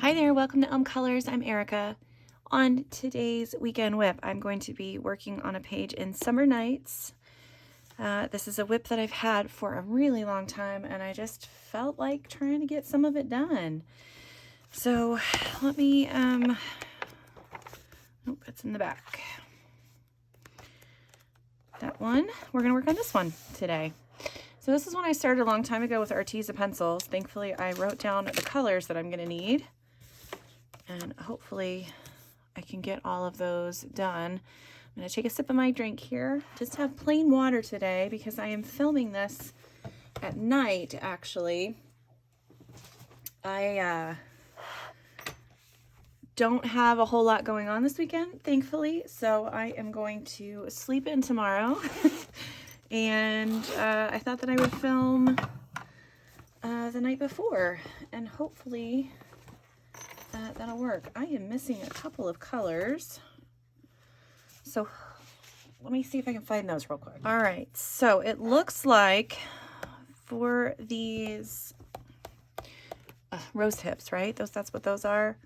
Hi there, welcome to Colors. I'm Erica. On today's weekend whip, I'm going to be working on a page in Summer Nights. This is a whip that I've had for a really long time, and I just felt like trying to get some of it done. So let me, oh, it's in the back. That one, we're gonna work on this one today. So this is one I started a long time ago with Arteza pencils. Thankfully, I wrote down the colors that I'm gonna need. And hopefully I can get all of those done. I'm going to take a sip of my drink here. Just have plain water today because I am filming this at night, actually. I don't have a whole lot going on this weekend, thankfully, so I am going to sleep in tomorrow. And I thought that I would film the night before, and hopefully that'll work. I am missing a couple of colors, so let me see if I can find those real quick. All right, so it looks like for these rose hips, right? That's what those are.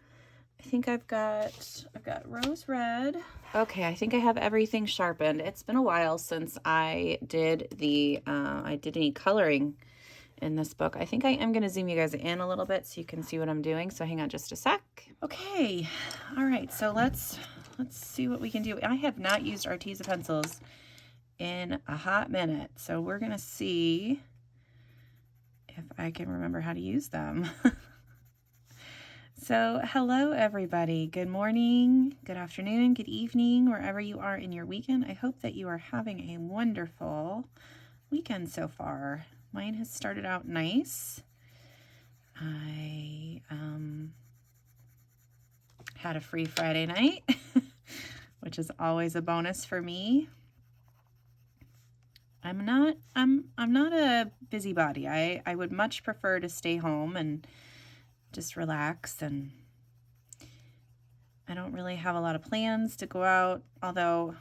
I think I've got rose red. Okay, I think I have everything sharpened. It's been a while since I did any coloring in this book. I think I am going to zoom you guys in a little bit so you can see what I'm doing. So hang on just a sec. Okay. All right. So let's see what we can do. I have not used Arteza pencils in a hot minute. So we're going to see if I can remember how to use them. So hello, everybody. Good morning, good afternoon, good evening, wherever you are in your weekend. I hope that you are having a wonderful weekend so far. Mine has started out nice. I had a free Friday night, which is always a bonus for me. I'm not a busybody. I would much prefer to stay home and just relax, and I don't really have a lot of plans to go out, although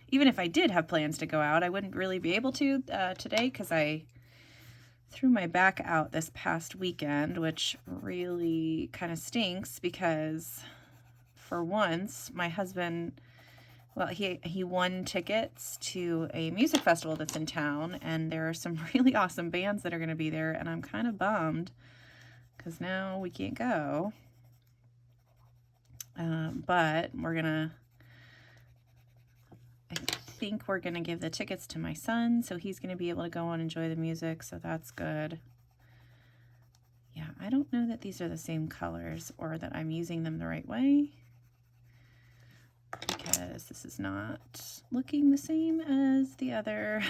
even if I did have plans to go out, I wouldn't really be able to today because I threw my back out this past weekend, which really kind of stinks because for once my husband, well, he won tickets to a music festival that's in town, and there are some really awesome bands that are going to be there, and I'm kind of bummed because now we can't go. But I think we're gonna give the tickets to my son, so he's gonna be able to go and enjoy the music, so that's good. Yeah, I don't know that these are the same colors or that I'm using them the right way, because this is not looking the same as the other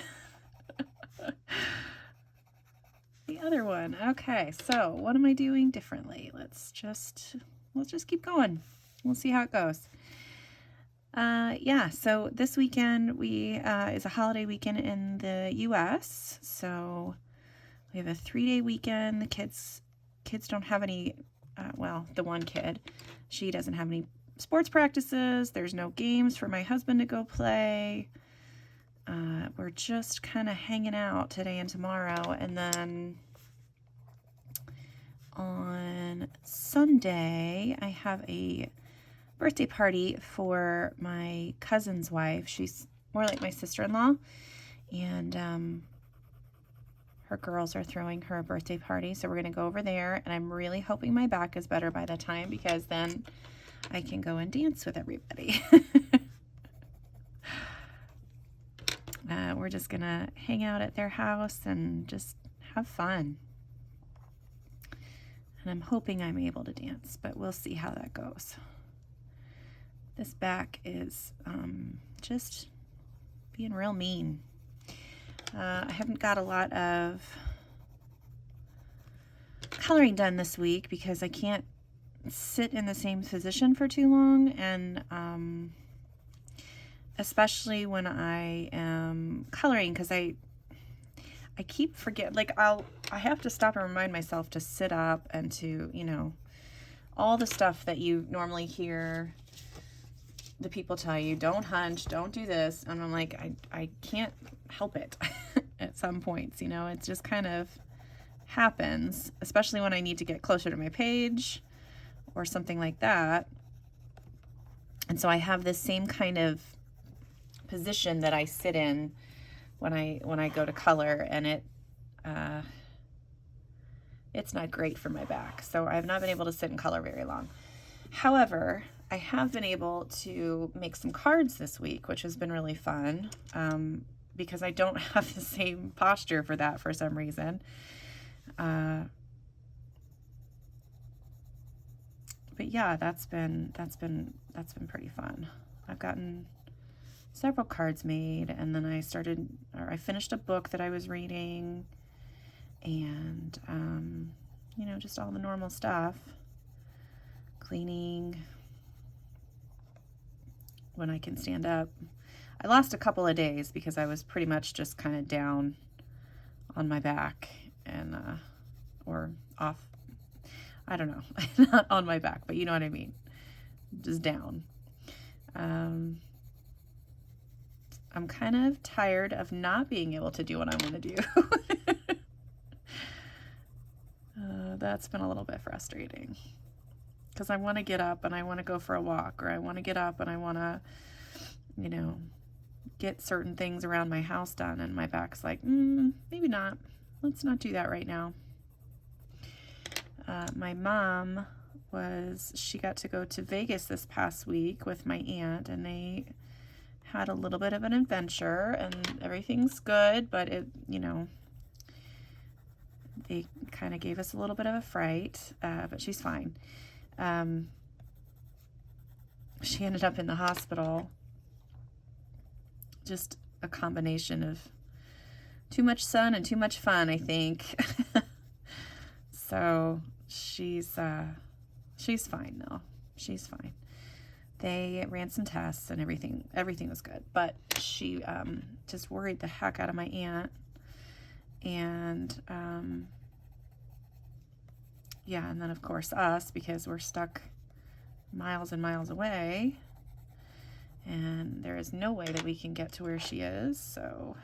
the other one. Okay, so what am I doing differently? Let's just keep going. We'll see how it goes. Yeah, so this weekend is a holiday weekend in the US. So we have a 3-day weekend. The kids don't have any, well, the one kid, she doesn't have any sports practices. There's no games for my husband to go play. We're just kind of hanging out today and tomorrow. And then on Sunday, I have a birthday party for my cousin's wife. She's more like my sister-in-law, and her girls are throwing her a birthday party, so we're going to go over there, and I'm really hoping my back is better by the time, because then I can go and dance with everybody. We're just gonna hang out at their house and just have fun, and I'm hoping I'm able to dance, but we'll see how that goes. This back is just being real mean. I haven't got a lot of coloring done this week because I can't sit in the same position for too long, and especially when I am coloring, because I keep forgetting, like I have to stop and remind myself to sit up and to, you know, all the stuff that you normally hear the people tell you, don't hunch, don't do this, and I'm like, I can't help it at some points, you know. It's just kind of happens, especially when I need to get closer to my page or something like that. And so I have this same kind of position that I sit in when I go to color, and it's not great for my back. So I've not been able to sit in color very long. However, I have been able to make some cards this week, which has been really fun, because I don't have the same posture for that for some reason. But yeah, that's been pretty fun. I've gotten several cards made, and then I finished a book that I was reading, and you know, just all the normal stuff. Cleaning when I can stand up. I lost a couple of days because I was pretty much just kind of down on my back and or off. I don't know. Not on my back, but you know what I mean. Just down. I'm kind of tired of not being able to do what I want to do. That's been a little bit frustrating, because I want to get up and I want to go for a walk, or I want to get up and I want to, you know, get certain things around my house done, and my back's like, maybe not. Let's not do that right now. My mom she got to go to Vegas this past week with my aunt, and they had a little bit of an adventure, and everything's good, but it, you know, they kind of gave us a little bit of a fright, but she's fine. She ended up in the hospital. Just a combination of too much sun and too much fun, I think. So she's fine now. She's fine. They ran some tests and everything was good, but she just worried the heck out of my aunt. And yeah, and then of course us, because we're stuck miles and miles away, and there is no way that we can get to where she is. So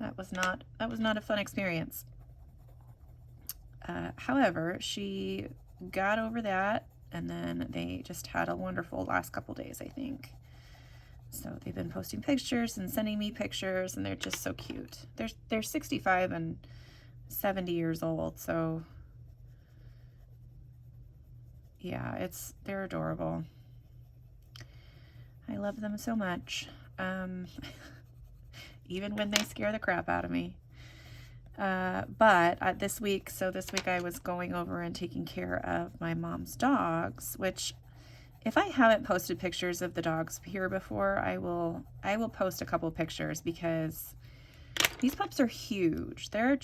that was not a fun experience. However, she got over that, and then they just had a wonderful last couple days, I think. So they've been posting pictures and sending me pictures, and they're just so cute. They're 65 and 70 years old, so yeah, they're adorable. I love them so much, even when they scare the crap out of me. But this week I was going over and taking care of my mom's dogs, which, if I haven't posted pictures of the dogs here before, I will post a couple pictures, because these pups are huge. They're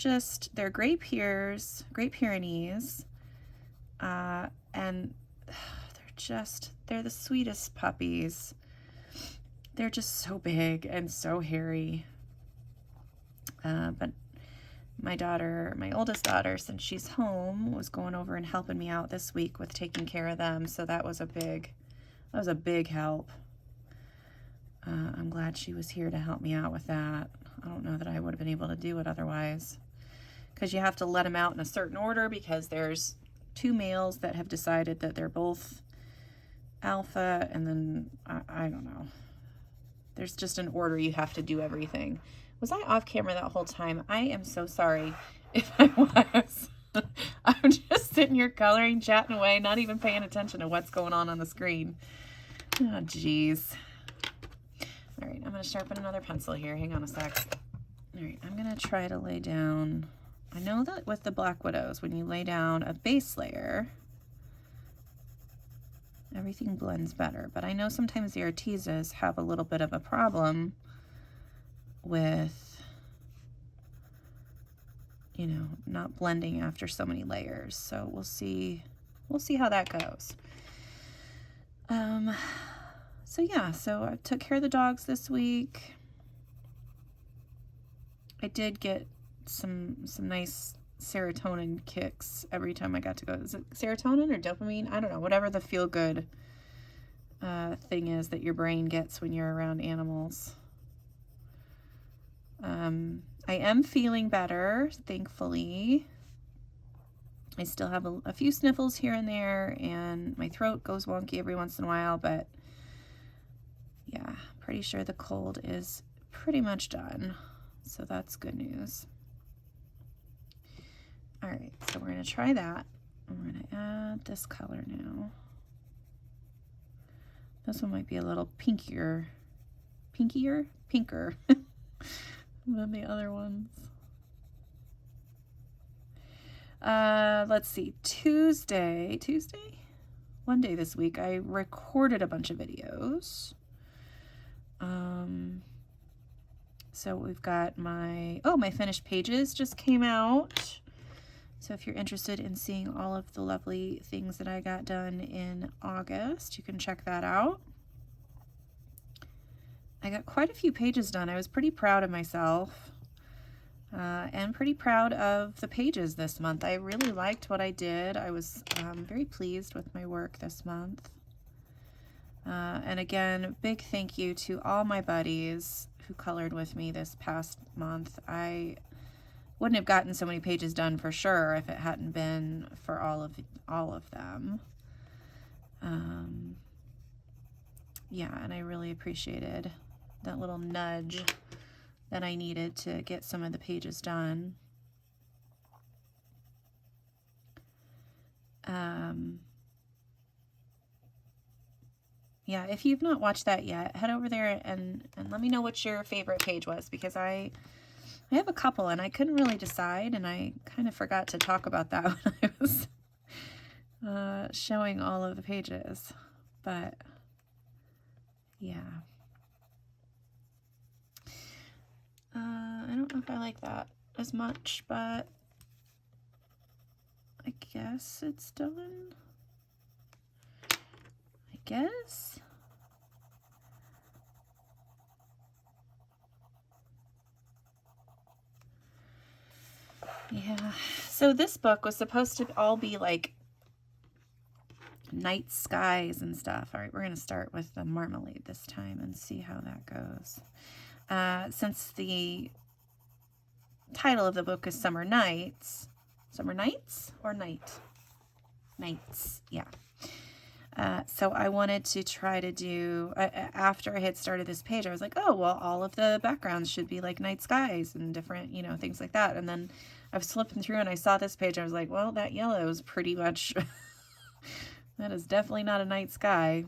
Great Pyrenees, and they're the sweetest puppies. They're just so big and so hairy. But my oldest daughter, since she's home, was going over and helping me out this week with taking care of them. So that was a big help. I'm glad she was here to help me out with that. I don't know that I would have been able to do it otherwise, because you have to let them out in a certain order, because there's 2 males that have decided that they're both alpha, and then I don't know. There's just an order you have to do everything. Was I off camera that whole time? I am so sorry if I was. I'm just sitting here coloring, chatting away, not even paying attention to what's going on the screen. Oh, geez. All right, I'm going to sharpen another pencil here. Hang on a sec. All right, I'm going to try to lay down. I know that with the Black Widows, when you lay down a base layer, everything blends better. But I know sometimes the Artezas have a little bit of a problem with, you know, not blending after so many layers. So we'll see how that goes. So yeah, so I took care of the dogs this week. I did get some nice serotonin kicks every time I got to go. Is it serotonin or dopamine? I don't know, whatever the feel good thing is that your brain gets when you're around animals. I am feeling better, thankfully. I still have a few sniffles here and there, and my throat goes wonky every once in a while, but yeah, pretty sure the cold is pretty much done. So that's good news. All right, so we're going to try that. I'm going to add this color now. This one might be a little pinker than the other ones. Let's see, Tuesday, one day this week, I recorded a bunch of videos. So we've got my finished pages just came out. So if you're interested in seeing all of the lovely things that I got done in August, you can check that out. I got quite a few pages done. I was pretty proud of myself. And pretty proud of the pages this month. I really liked what I did. I was very pleased with my work this month. And again, big thank you to all my buddies who colored with me this past month. I wouldn't have gotten so many pages done for sure if it hadn't been for all of them. Yeah, and I really appreciated that little nudge that I needed to get some of the pages done. Yeah, if you've not watched that yet, head over there and let me know what your favorite page was, because I have a couple and I couldn't really decide, and I kind of forgot to talk about that when I was showing all of the pages. But yeah. I don't know if I like that as much, but I guess it's done. I guess. Yeah. So this book was supposed to all be like night skies and stuff. All right, we're going to start with the marmalade this time and see how that goes. Since the title of the book is Summer Nights. Summer Nights or Night? Nights, yeah. So I wanted to try to do, after I had started this page, I was like, oh, well, all of the backgrounds should be like night skies and different, things like that. And then I was flipping through and I saw this page. I was like, well, that yellow is pretty much, that is definitely not a night sky.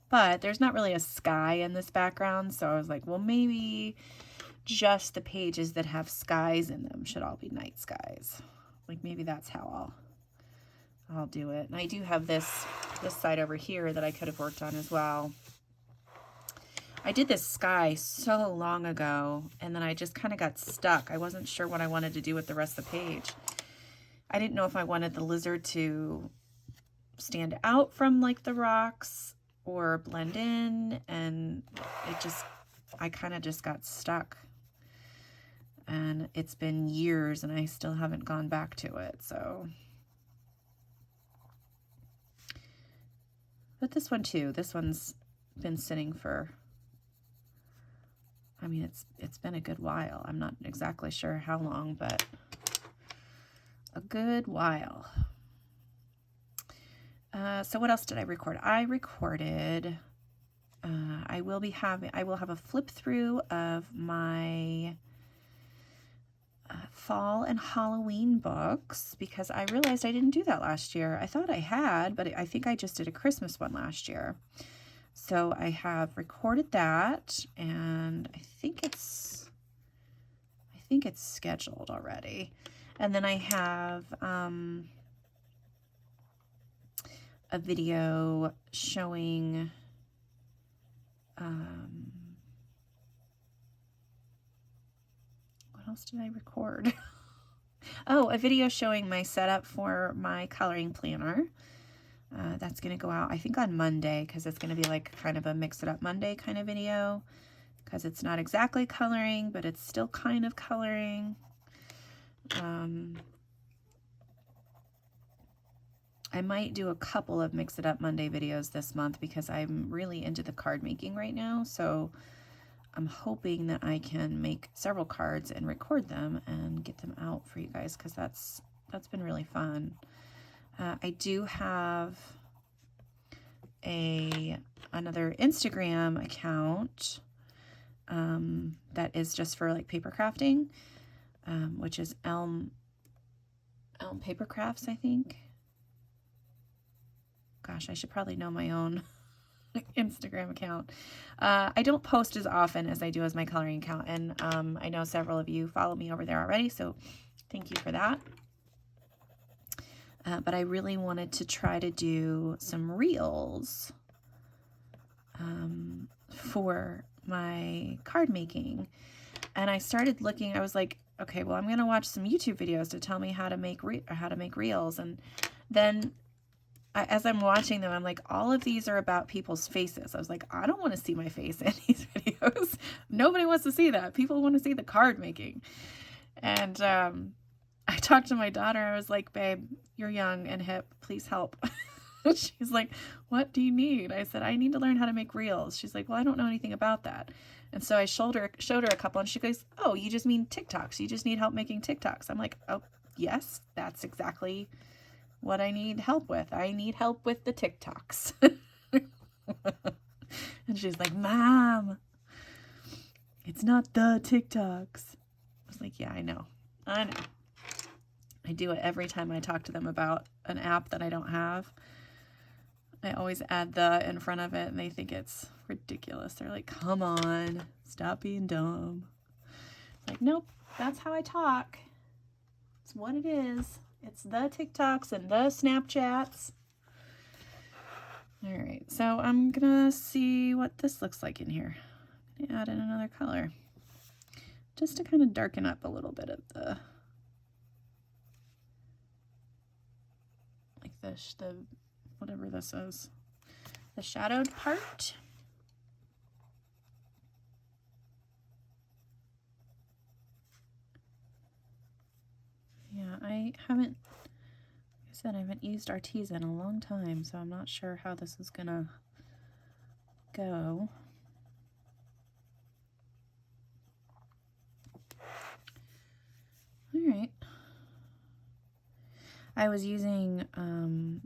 But there's not really a sky in this background. So I was like, well, maybe just the pages that have skies in them should all be night skies. Like maybe that's how I'll do it. And I do have this side over here that I could have worked on as well. I did this sky so long ago, and then I just kind of got stuck. I wasn't sure what I wanted to do with the rest of the page. I didn't know if I wanted the lizard to stand out from like the rocks or blend in, and I kind of just got stuck. And it's been years and I still haven't gone back to it, so. But this one too, this one's been sitting for, I mean, it's been a good while. I'm not exactly sure how long, but a good while. So what else did I record? I recorded, I will have a flip through of my fall and Halloween books, because I realized I didn't do that last year. I thought I had, but I think I just did a Christmas one last year. So I have recorded that, and I think it's scheduled already. And then I have a video showing what else did I record? Oh, a video showing my setup for my coloring planner. That's going to go out, I think, on Monday, because it's going to be like kind of a Mix It Up Monday kind of video, because it's not exactly coloring, but it's still kind of coloring. I might do a couple of Mix It Up Monday videos this month, because I'm really into the card making right now, so I'm hoping that I can make several cards and record them and get them out for you guys, because that's been really fun. I do have another Instagram account that is just for like paper crafting, which is Elm Paper Crafts, I think. Gosh, I should probably know my own Instagram account. I don't post as often as I do as my coloring account, and I know several of you follow me over there already, so thank you for that. But I really wanted to try to do some reels for my card making. And I started looking, I was like, okay, well, I'm going to watch some YouTube videos to tell me how to make reels. And then as I'm watching them, I'm like, all of these are about people's faces. I was like, I don't want to see my face in these videos. Nobody wants to see that. People want to see the card making. And I talked to my daughter. I was like, babe, you're young and hip. Please help. She's like, what do you need? I said, I need to learn how to make reels. She's like, well, I don't know anything about that. And so I showed her a couple, and she goes, oh, you just mean TikToks. You just need help making TikToks. I'm like, oh, yes, that's exactly what I need help with. I need help with the TikToks. And she's like, Mom, it's not the TikToks. I was like, yeah, I know. I do it every time I talk to them about an app that I don't have. I always add the in front of it, and they think it's ridiculous. They're like, come on, stop being dumb. Like, nope, that's how I talk. It's what it is. It's the TikToks and the Snapchats. All right, so I'm gonna see what this looks like in here. I'm gonna add in another color just to kind of darken up a little bit of the, like the whatever this is, the shadowed part. Yeah, I haven't used Arteza in a long time, so I'm not sure how this is gonna go. All right. I was using,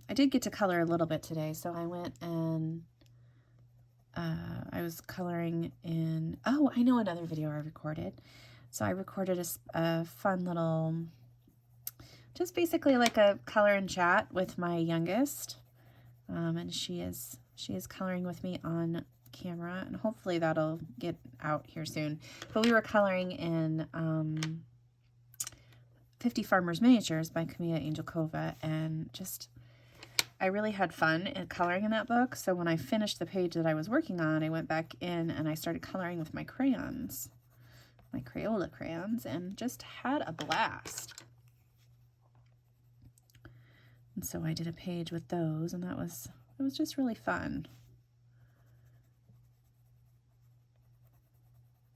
I did get to color a little bit today, so I went and I was coloring in, oh, I know another video I recorded. So I recorded a fun little, just basically like a color and chat with my youngest. And she is coloring with me on camera, and hopefully that'll get out here soon. But we were coloring in 50 Farmers Miniatures by Camilla Angelkova, and just, I really had fun in coloring in that book. So when I finished the page that I was working on, I went back in and I started coloring with my crayons, my Crayola crayons, and just had a blast. And so I did a page with those, and it was just really fun.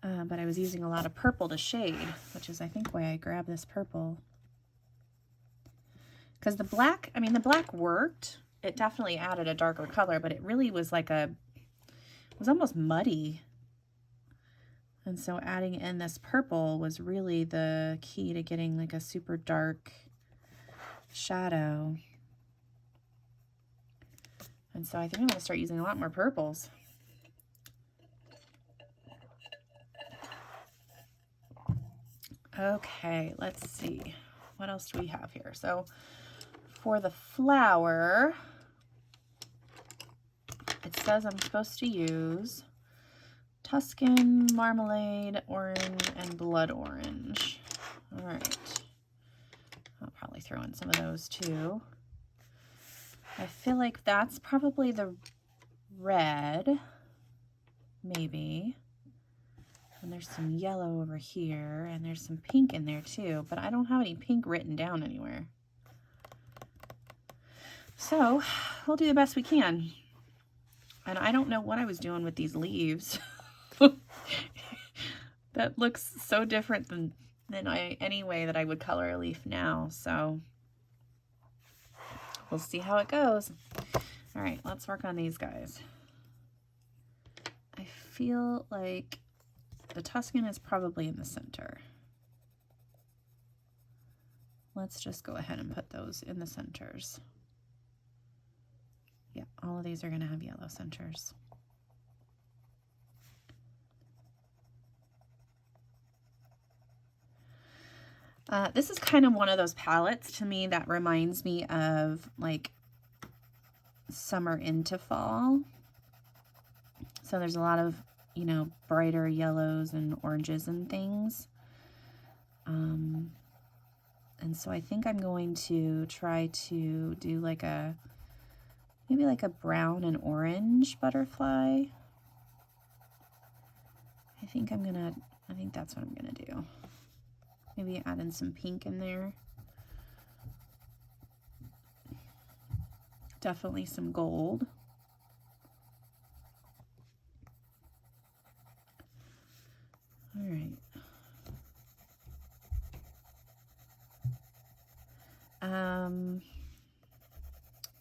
But I was using a lot of purple to shade, which is, I think, why I grabbed this purple. Because the black, I mean, the black worked. It definitely added a darker color, but it really was like it was almost muddy. And so adding in this purple was really the key to getting like a super dark shadow. And so I think I'm going to start using a lot more purples. Okay, let's see. What else do we have here? So for the flower, it says I'm supposed to use Tuscan, Marmalade, Orange, and Blood Orange. All right. I'll probably throw in some of those too. I feel like that's probably the red, maybe. And there's some yellow over here, and there's some pink in there too, but I don't have any pink written down anywhere. So we'll do the best we can. And I don't know what I was doing with these leaves. That looks so different than any way that I would color a leaf now. So we'll see how it goes. All right, let's work on these guys. I feel like the Tuscan is probably in the center. Let's just go ahead and put those in the centers. Yeah, all of these are going to have yellow centers. This is kind of one of those palettes to me that reminds me of like summer into fall. So there's a lot of, you know, brighter yellows and oranges and things. And so I think I'm going to try to do like a, maybe like a brown and orange butterfly. I think that's what I'm gonna do. Maybe add in some pink in there. Definitely some gold. All right.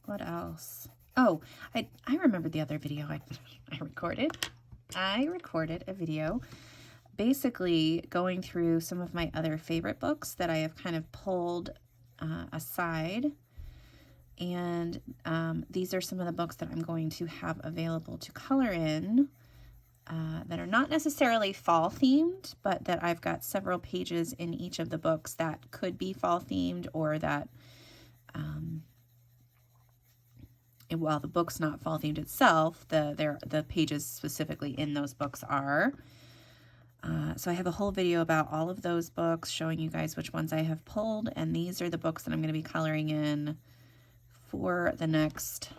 What else? Oh, I remembered the other video I recorded. I recorded a video basically going through some of my other favorite books that I have kind of pulled aside. And these are some of the books that I'm going to have available to color in that are not necessarily fall themed, but that I've got several pages in each of the books that could be fall themed, or that, while the book's not fall themed itself, the pages specifically in those books are. So I have a whole video about all of those books, showing you guys which ones I have pulled, and these are the books that I'm going to be coloring in for the next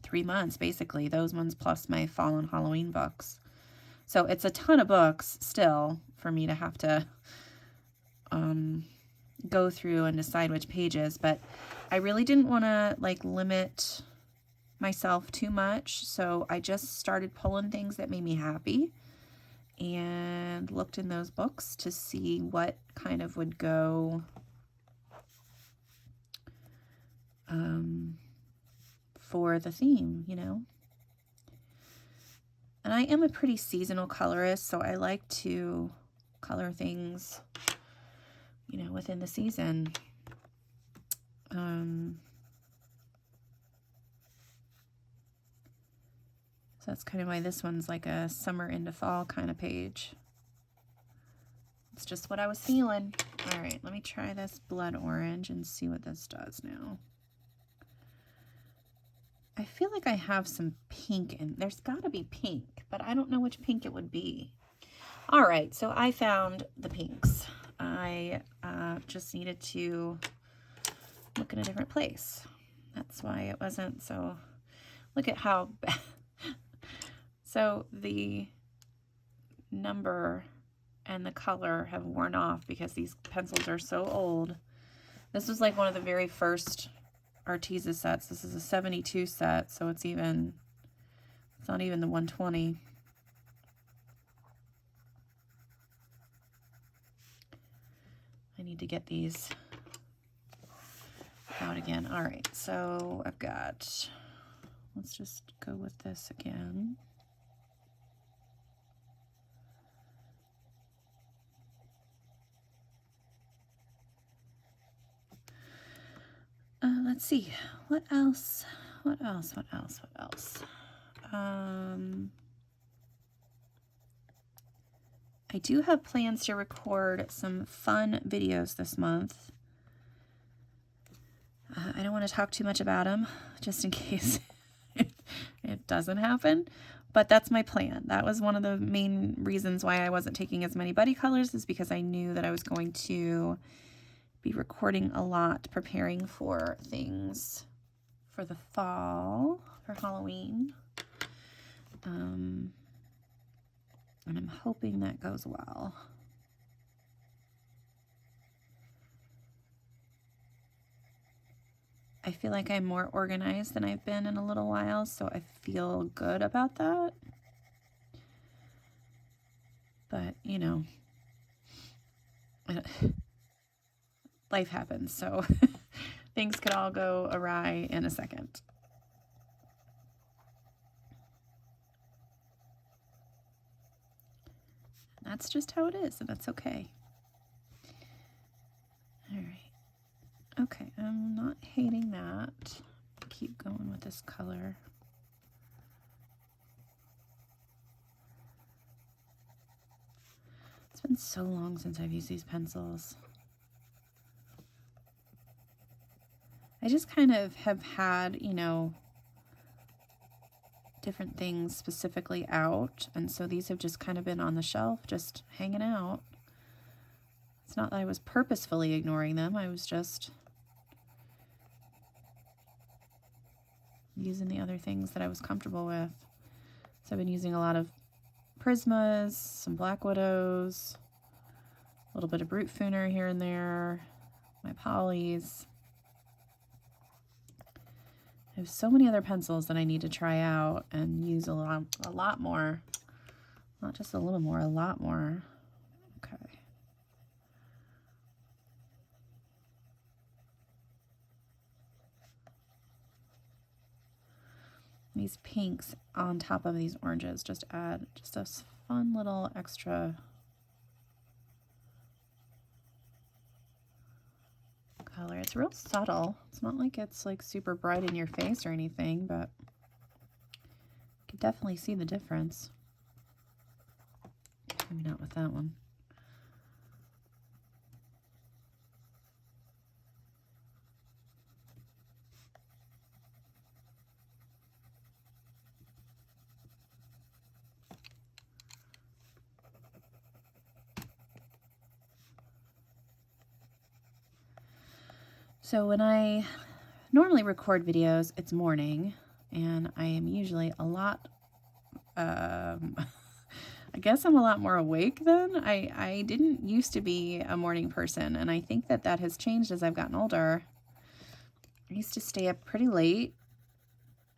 3 months, basically. Those ones plus my fall and Halloween books. So it's a ton of books still for me to have to go through and decide which pages, but I really didn't want to like limit myself too much, so I just started pulling things that made me happy and looked in those books to see what kind of would go for the theme, you know. And I am a pretty seasonal colorist, so I like to color things, you know, within the season. So that's kind of why this one's like a summer into fall kind of page. It's just what I was feeling. All right, let me try this blood orange and see what this does now. I feel like I have some pink in. There's got to be pink, but I don't know which pink it would be. All right, so I found the pinks. I just needed to look in a different place. That's why it wasn't so. Look at how bad. So the number and the color have worn off because these pencils are so old. This was like one of the very first Arteza sets. This is a 72 set, so it's not even the 120. I need to get these out again. All right, so I've got, let's just go with this again. Let's see, what else? I do have plans to record some fun videos this month. I don't want to talk too much about them, just in case it doesn't happen, but that's my plan. That was one of the main reasons why I wasn't taking as many buddy colors, is because I knew that I was going to be recording a lot, preparing for things for the fall, for Halloween. And I'm hoping that goes well. I feel like I'm more organized than I've been in a little while, so I feel good about that. But, you know, life happens, so things could all go awry in a second. That's just how it is, and that's okay. All right. Okay, I'm not hating that. Keep going with this color. It's been so long since I've used these pencils. I just kind of have had, you know, different things specifically out, and so these have just kind of been on the shelf, just hanging out. It's not that I was purposefully ignoring them, I was just using the other things that I was comfortable with. So I've been using a lot of Prismas, some Black Widows, a little bit of Brute Fooner here and there, my Polys. I have so many other pencils that I need to try out and use a lot more. Not just a little more, a lot more. Okay. These pinks on top of these oranges just add just a fun little extra color. It's real subtle. It's not like it's like super bright in your face or anything, but you can definitely see the difference. Maybe not with that one. So when I normally record videos, it's morning, and I am usually a lot, I guess I'm a lot more awake then. I didn't used to be a morning person, and I think that that has changed as I've gotten older. I used to stay up pretty late,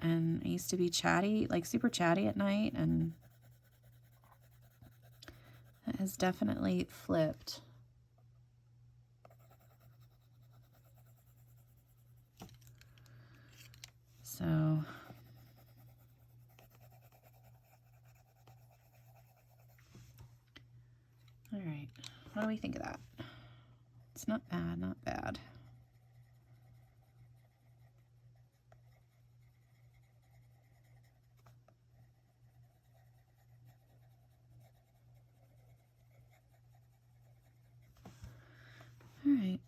and I used to be chatty, like super chatty at night, and that has definitely flipped. So, all right, what do we think of that? It's not bad, not bad. All right.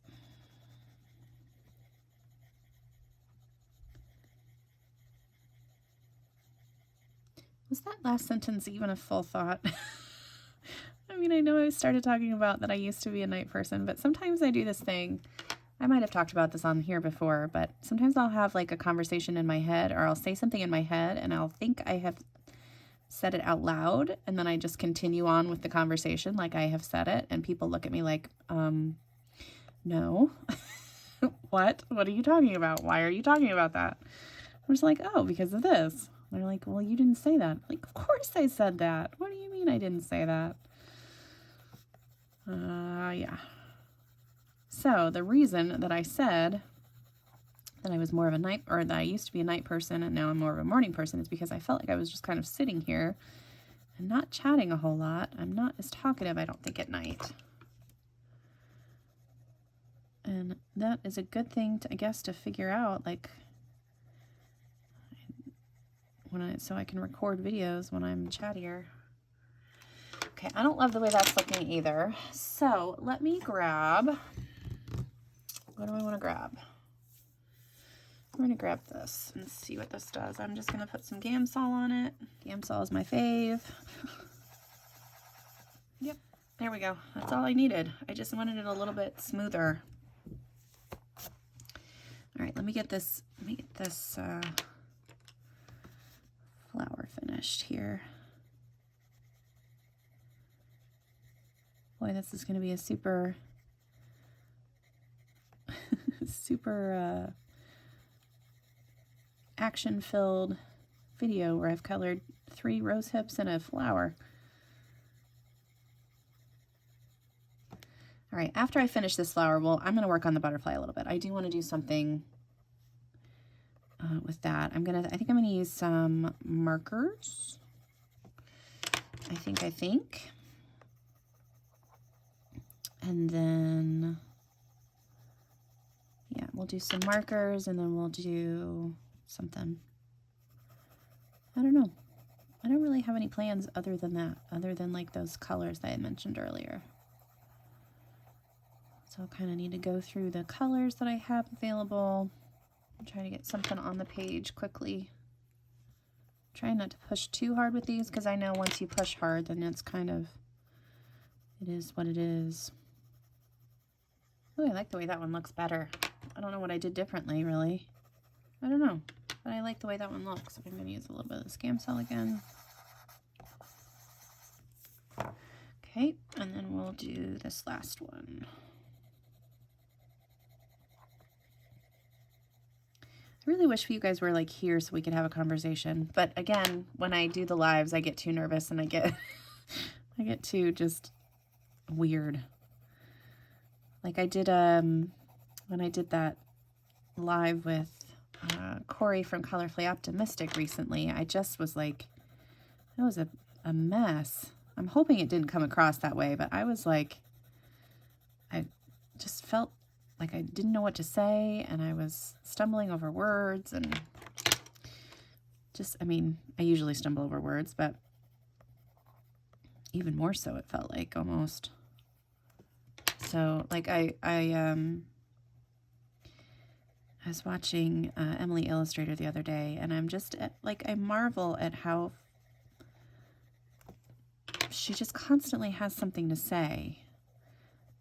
Was that last sentence even a full thought? I mean, I know I started talking about that I used to be a night person, but sometimes I do this thing. I might have talked about this on here before, but sometimes I'll have like a conversation in my head, or I'll say something in my head and I'll think I have said it out loud, and then I just continue on with the conversation like I have said it, and people look at me like, no. What are you talking about? Why are you talking about that? I'm just like, oh, because of this. They're like, well, you didn't say that. Like, of course I said that. What do you mean I didn't say that? Yeah. So the reason that I said that I was more of a night, or that I used to be a night person and now I'm more of a morning person, is because I felt like I was just kind of sitting here and not chatting a whole lot. I'm not as talkative, I don't think, at night. And that is a good thing to, I guess, to figure out, like, so I can record videos when I'm chattier. Okay, I don't love the way that's looking either. So let me grab, what do I want to grab? I'm going to grab this and see what this does. I'm just going to put some Gamsol on it. Gamsol is my fave. Yep, there we go. That's all I needed. I just wanted it a little bit smoother. All right, let me get this flower finished here. Boy, this is going to be a super action-filled video where I've colored 3 rose hips and a flower. All right, after I finish this flower, well, I'm going to work on the butterfly a little bit. I do want to do something with that. I think I'm going to use some markers. I think. And then, yeah, we'll do some markers, and then we'll do something. I don't know. I don't really have any plans other than that, other than like those colors that I mentioned earlier. So I'll kind of need to go through the colors that I have available and try to get something on the page quickly. Try not to push too hard with these, because I know once you push hard, then it's kind of, it is what it is. Oh, I like the way that one looks better. I don't know what I did differently, really. I don't know, but I like the way that one looks. I'm going to use a little bit of the scam cell again. Okay, and then we'll do this last one. I really wish you guys were like here so we could have a conversation. But again, when I do the lives, I get too nervous and I get I get too just weird. Like I did when I did that live with Corey from Colorfully Optimistic recently, I just was like, that was a mess. I'm hoping it didn't come across that way, but I was like, I just felt like I didn't know what to say, and I was stumbling over words, and just, I mean, I usually stumble over words, but even more so it felt like almost. So like I was watching Emily Illustrator the other day, and I'm just like, I marvel at how she just constantly has something to say.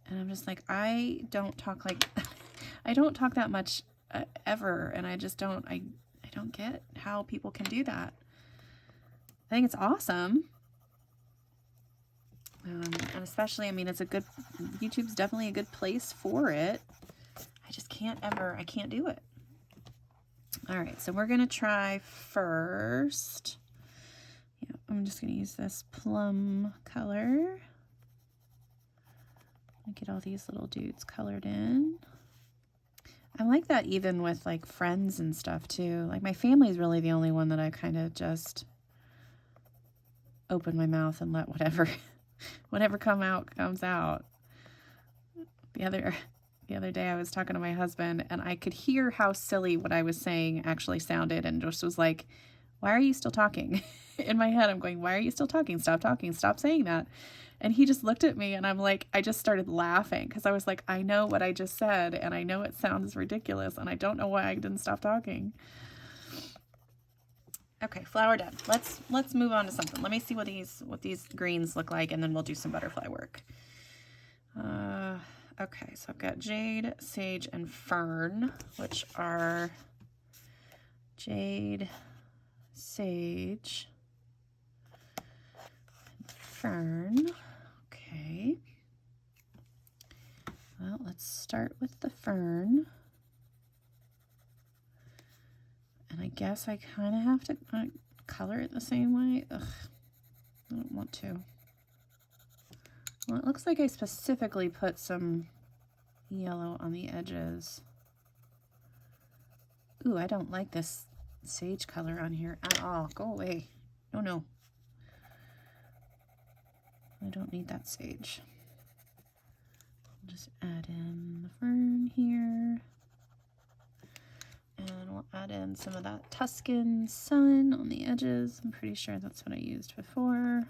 And I'm just like, I don't talk like, I don't talk that much ever. And I just don't, I don't get how people can do that. I think it's awesome. And especially, I mean, it's a good, YouTube's definitely a good place for it. I just can't I can't do it. All right, so we're going to try first. Yeah, I'm just going to use this plum color. Get all these little dudes colored in. I like that even with like friends and stuff too. Like my family is really the only one that I kind of just open my mouth and let whatever comes out. The other day I was talking to my husband, and I could hear how silly what I was saying actually sounded, and just was like, why are you still talking? In my head I'm going, why are you still talking? Stop talking. Stop saying that. And he just looked at me, and I'm like, I just started laughing, because I was like, I know what I just said, and I know it sounds ridiculous, and I don't know why I didn't stop talking. Okay, flower done. Let's move on to something. Let me see what these greens look like, and then we'll do some butterfly work. Okay, so I've got jade, sage, and fern, which are jade, sage, fern. Okay. Well, let's start with the fern. And I guess I kind of have to color it the same way. Ugh, I don't want to. Well, it looks like I specifically put some yellow on the edges. Ooh, I don't like this sage color on here at all. Go away. No, no. I don't need that sage. I'll just add in the fern here. And we'll add in some of that Tuscan sun on the edges. I'm pretty sure that's what I used before.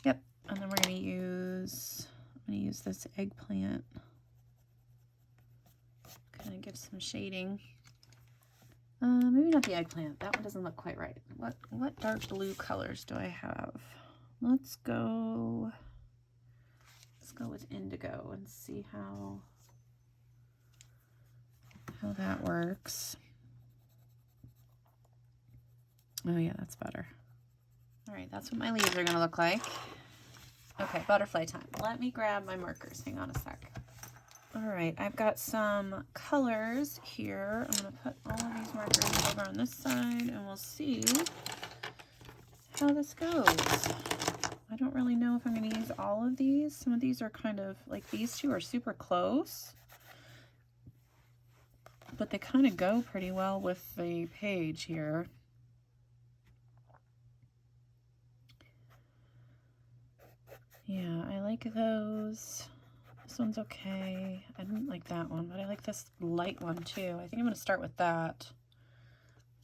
Yep. And then I'm going to use this eggplant. Kind of give some shading. Maybe not the eggplant. That one doesn't look quite right. What dark blue colors do I have? Let's go with indigo and see how that works. Oh yeah, that's better. All right, that's what my leaves are gonna look like. Okay, butterfly time. Let me grab my markers. Hang on a sec. All right, I've got some colors here. I'm gonna put all of these markers over on this side, and we'll see how this goes. I don't really know if I'm gonna use all of these. Some of these are kind of, like these two are super close, but they kind of go pretty well with the page here. Yeah, I like those. This one's okay. I didn't like that one, but I like this light one too. I think I'm going to start with that.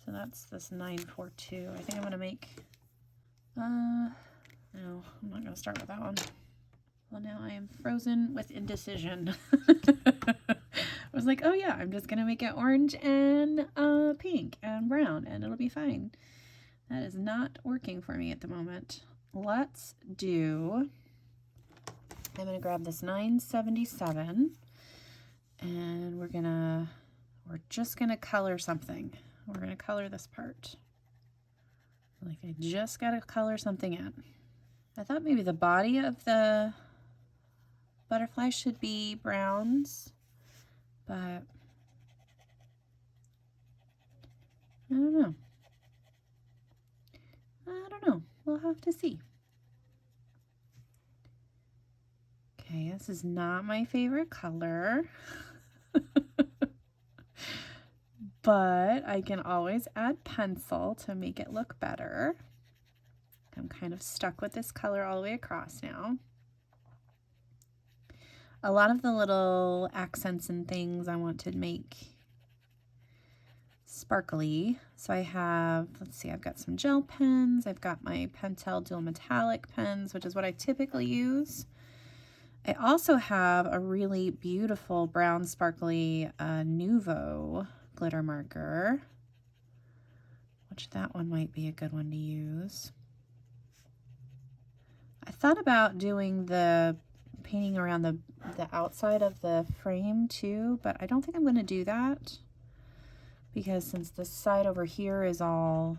So that's this 942. I think I'm going to make, no, I'm not going to start with that one. Well, now I am frozen with indecision. I was like, oh yeah, I'm just going to make it orange and pink and brown and it'll be fine. That is not working for me at the moment. Let's do, I'm going to grab this 977 and we're just going to color something. We're going to color this part. Like I just got to color something in. I thought maybe the body of the butterfly should be browns, but I don't know. I don't know. We'll have to see. Okay, this is not my favorite color, but I can always add pencil to make it look better. I'm kind of stuck with this color all the way across now. A lot of the little accents and things I want to make sparkly. So I have, let's see, I've got some gel pens. I've got my Pentel Dual Metallic pens, which is what I typically use. I also have a really beautiful brown sparkly Nuvo glitter marker, which that one might be a good one to use. I thought about doing the painting around the outside of the frame too, but I don't think I'm going to do that because since this side over here is all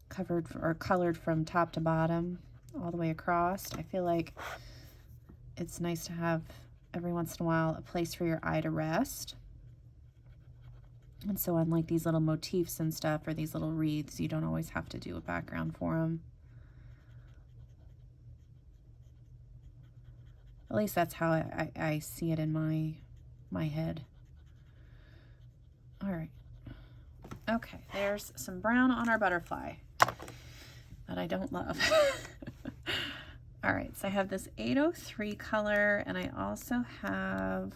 covered or colored from top to bottom all the way across, I feel like it's nice to have every once in a while a place for your eye to rest. And so unlike these little motifs and stuff or these little wreaths, you don't always have to do a background for them. At least that's how I see it in my head. All right. Okay, there's some brown on our butterfly that I don't love. All right, so I have this 803 color, and I also have,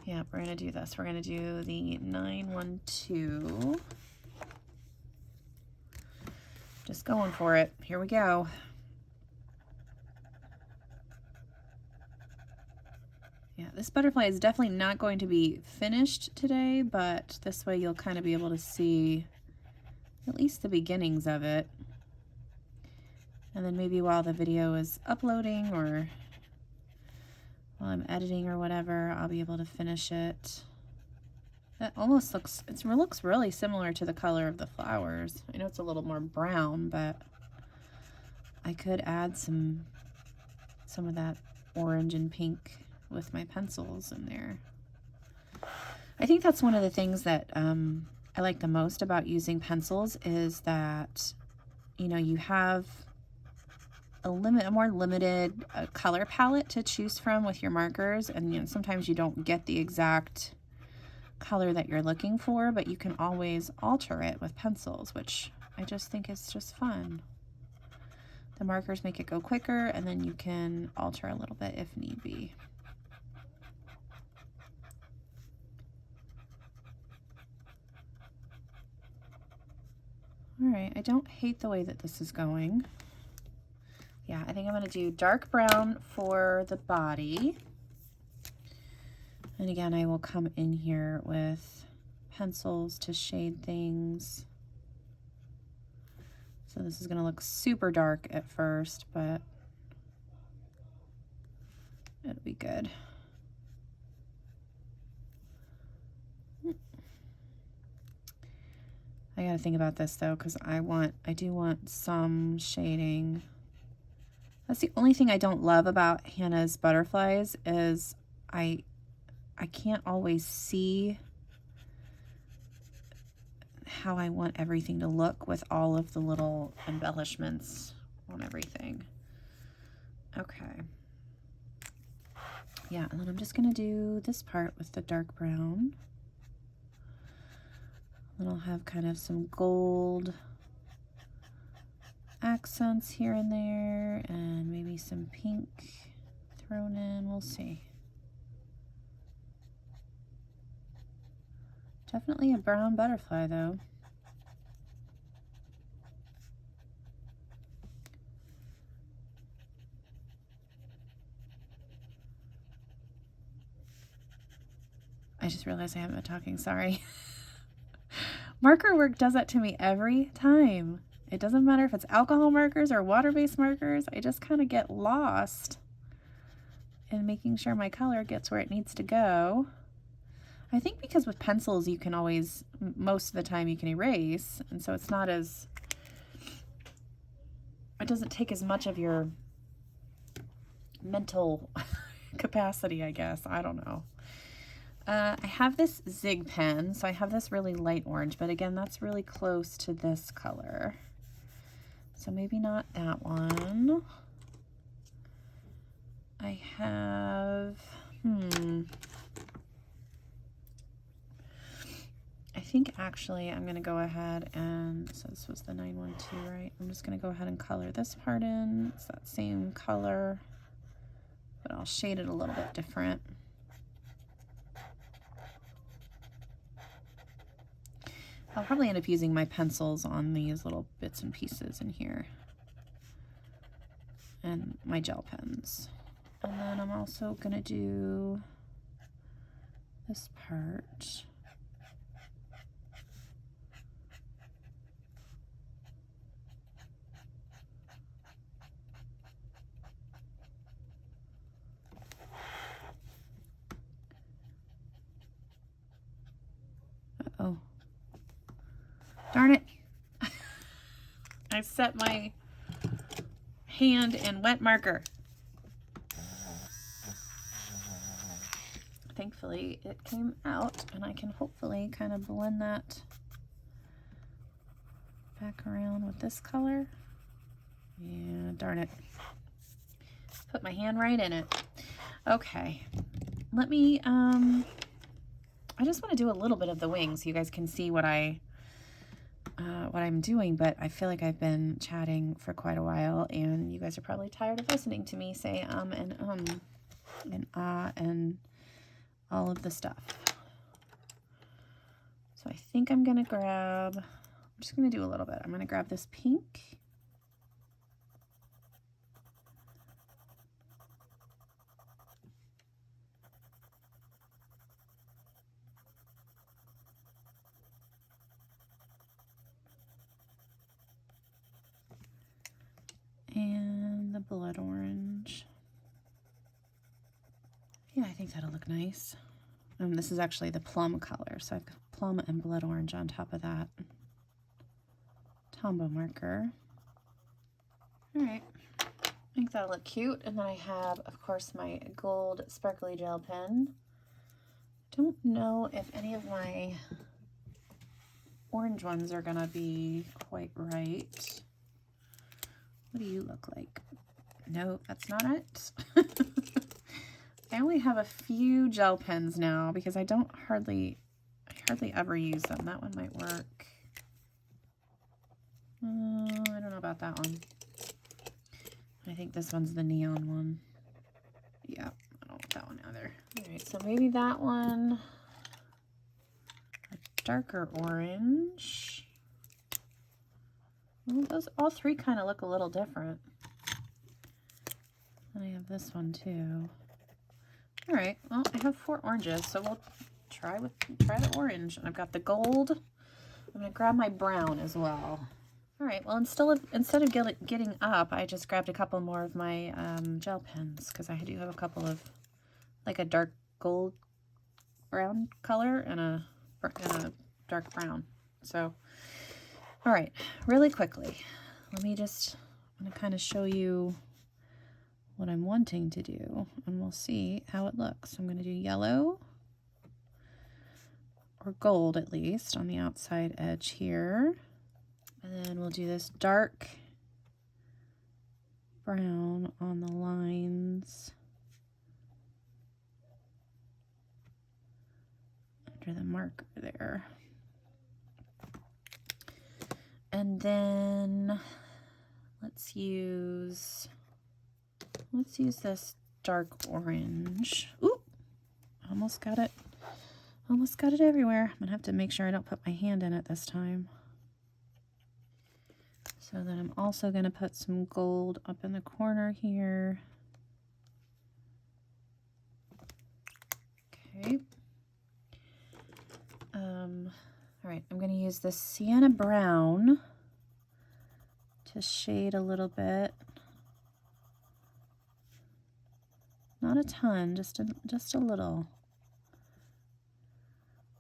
yeah, we're going to do this. We're going to do the 912. Just going for it. Here we go. Yeah, this butterfly is definitely not going to be finished today, but this way you'll kind of be able to see at least the beginnings of it. And then maybe while the video is uploading or while I'm editing or whatever, I'll be able to finish it. That almost looks, it looks really similar to the color of the flowers. I know it's a little more brown, but I could add some of that orange and pink with my pencils in there. I think that's one of the things that I like the most about using pencils is that, you know, you have a more limited color palette to choose from with your markers, and you know, sometimes you don't get the exact color that you're looking for, but you can always alter it with pencils, which I just think is just fun. The markers make it go quicker, and then you can alter a little bit if need be. All right, I don't hate the way that this is going. Yeah, I think I'm going to do dark brown for the body. And again, I will come in here with pencils to shade things. So this is going to look super dark at first, but it'll be good. I gotta think about this though, because I do want some shading. That's the only thing I don't love about Hanna's butterflies is I can't always see how I want everything to look with all of the little embellishments on everything. Okay. Yeah, and then I'm just gonna do this part with the dark brown. Then I'll have kind of some gold accents here and there, and maybe some pink thrown in. We'll see. Definitely a brown butterfly though. I just realized I haven't been talking, sorry. Marker work does that to me every time. It doesn't matter if it's alcohol markers or water-based markers. I just kind of get lost in making sure my color gets where it needs to go. I think because with pencils you can always, most of the time you can erase, and so it's not as, it doesn't take as much of your mental capacity, I guess. I don't know. I have this Zig pen, so I have this really light orange, but again, that's really close to this color. So maybe not that one. I have, I think actually I'm going to go ahead and, so this was the 912, right? I'm just going to go ahead and color this part in. It's that same color, but I'll shade it a little bit different. I'll probably end up using my pencils on these little bits and pieces in here, and my gel pens. And then I'm also gonna do this part. Uh-oh. Darn it. I set my hand in wet marker. Thankfully, it came out, and I can hopefully kind of blend that back around with this color. Yeah, darn it. Put my hand right in it. Okay, let me, I just want to do a little bit of the wing so you guys can see what I'm doing, but I feel like I've been chatting for quite a while, and you guys are probably tired of listening to me say and and all of the stuff. So I think I'm gonna grab, I'm just gonna do a little bit. I'm gonna grab this pink. And the blood orange. Yeah, I think that'll look nice. This is actually the plum color, so I've got plum and blood orange on top of that. Tombow marker. All right, I think that'll look cute. And then I have, of course, my gold sparkly gel pen. Don't know if any of my orange ones are gonna be quite right. What do you look like? No, that's not it. I only have a few gel pens now because I hardly ever use them. That one might work. I don't know about that one. I think this one's the neon one. Yeah, I don't want that one either. All right, so maybe that one, a darker orange. Well, those all three kind of look a little different. And I have this one too. All right, well, I have 4 oranges, so we'll try the orange. I've got the gold. I'm gonna grab my brown as well. All right, well, instead of getting up, I just grabbed a couple more of my gel pens because I do have a couple of, like a dark gold brown color and a dark brown. So, all right, really quickly, I'm gonna kind of show you what I'm wanting to do, and we'll see how it looks. I'm going to do yellow, or gold at least, on the outside edge here. And then we'll do this dark brown on the lines under the marker there. And then let's use this dark orange. Ooh, almost got it. Almost got it everywhere. I'm gonna have to make sure I don't put my hand in it this time. So then I'm also gonna put some gold up in the corner here. Okay. All right, I'm gonna use this sienna brown to shade a little bit. Not a ton, just a little.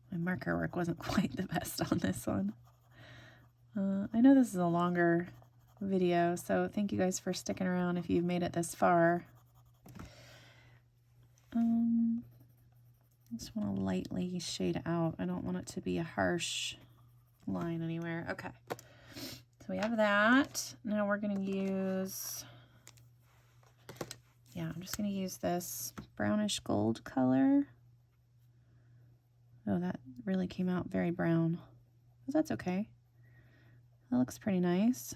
My marker work wasn't quite the best on this one. I know this is a longer video, so thank you guys for sticking around if you've made it this far. Just want to lightly shade out. I don't want it to be a harsh line anywhere. Okay, so we have that. Now we're going to use, I'm just going to use this brownish gold color. Oh, that really came out very brown, but that's okay. That looks pretty nice.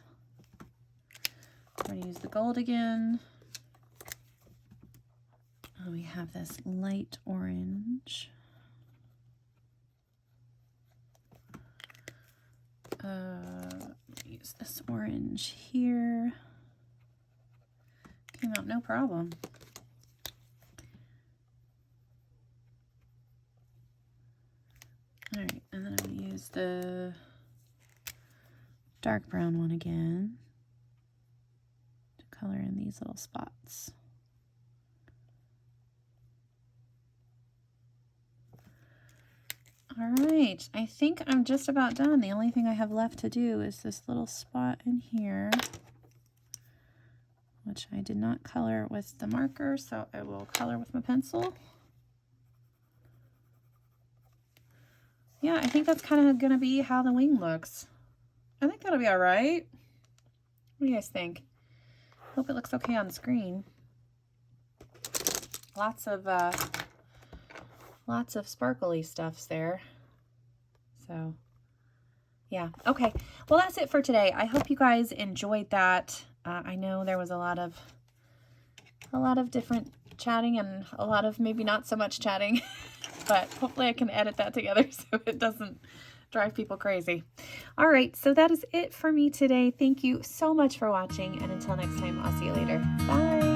I'm going to use the gold again. We have this light orange. Use this orange here. Came out no problem. All right, and then I'm going to use the dark brown one again to color in these little spots. All right, I think I'm just about done. The only thing I have left to do is this little spot in here, which I did not color with the marker, so I will color with my pencil. Yeah, I think that's kind of gonna be how the wing looks. I think that'll be all right. What do you guys think? Hope it looks okay on screen. Lots of sparkly stuffs there. So yeah, okay. Well, that's it for today. I hope you guys enjoyed that. I know there was a lot of different chatting and a lot of maybe not so much chatting, but hopefully I can edit that together so it doesn't drive people crazy. All right, so that is it for me today. Thank you so much for watching, and until next time, I'll see you later. Bye.